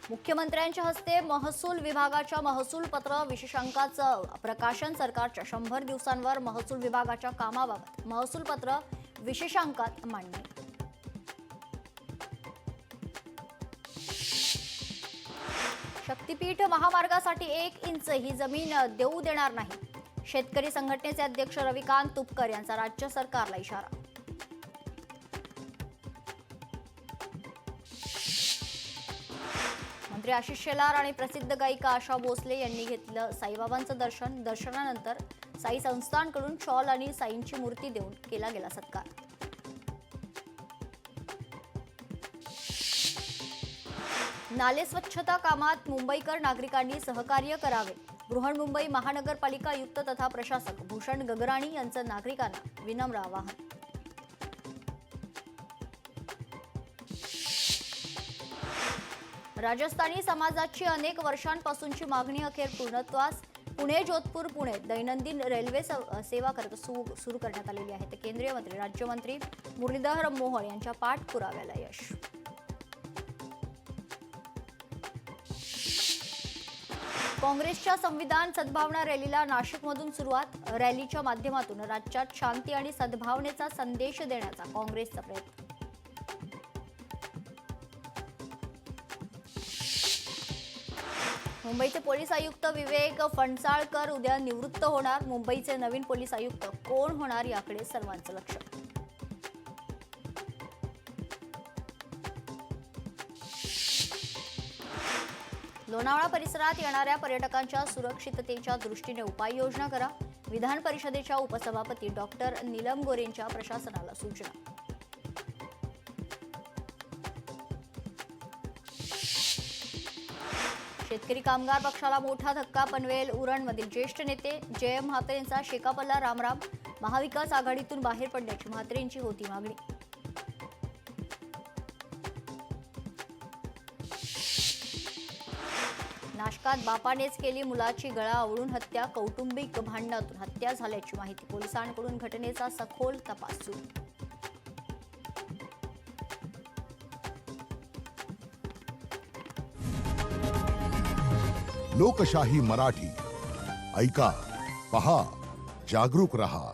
मुख्यमंत्र्यांच्या हस्ते महसूल विभागाच्या महसूल पत्र विशेषांकाचं प्रकाशन. सरकारच्या 100 दिवसांवर महसूल विभागाच्या कामाबाबत महसूल पत्र विशेषांकात मांडणी. शक्तीपीठ महामार्गासाठी 1 इंच ही जमीन देऊ देणार नाही. शेतकरी संघटनेचे अध्यक्ष रविकांत तुपकर यांचा राज्य सरकारला इशारा. मंत्री आशिष शेलार आणि प्रसिद्ध गायिका आशा भोसले यांनी घेतलं साईबाबांचं दर्शन. दर्शनानंतर साई संस्थानकडून शॉल आणि साईंची मूर्ती देऊन केला गेला सत्कार. नाले स्वच्छता कामात मुंबईकर नागरिकांनी सहकार्य करावे. बृहन्मुंबई महानगरपालिका आयुक्त तथा प्रशासक भूषण गगराणी यांचं नागरिकांना विनम्र आवाहन. राजस्थानी समाजाची अनेक वर्षांपासूनची मागणी अखेर पूर्णत्वास. पुणे जोधपूर पुणे दैनंदिन रेल्वे सेवा सुरू करण्यात आलेली आहे. तर केंद्रीय मंत्री राज्यमंत्री मुरलीधर मोहोळ यांच्या पाठपुराव्याला यश. काँग्रेसच्या संविधान सद्भावना रॅलीला नाशिकमधून सुरुवात. रॅलीच्या माध्यमातून राज्यात शांती आणि सद्भावनेचा संदेश देण्याचा काँग्रेसचा प्रयत्न. मुंबईचे पोलीस आयुक्त विवेक फणसाळकर उद्या निवृत्त होणार. मुंबईचे नवीन पोलीस आयुक्त कोण होणार याकडे सर्वांचं लक्ष. लोणावळा परिसरात येणाऱ्या पर्यटकांच्या सुरक्षिततेच्या दृष्टीने उपाययोजना करा. विधान परिषदेच्या उपसभापती डॉक्टर नीलम गोरेंच्या प्रशासनाला सूचना. शेतकरी कामगार पक्षाला मोठा धक्का. पनवेल उरणमधील ज्येष्ठ नेते जयंत म्हात्रेंचा शेकापला रामराम. महाविकास आघाडीतून बाहेर पडण्याची म्हात्रेंची होती मागणी. नाशकात बापानेच केली मुलाची गळा आवळून हत्या. कौटुंबिक भांडणातून हत्या झाल्याची माहिती. पोलिसांकडून घटनेचा सखोल तपास सुरू. लोकशाही मराठी ऐका, पहा, जागरूक रहा.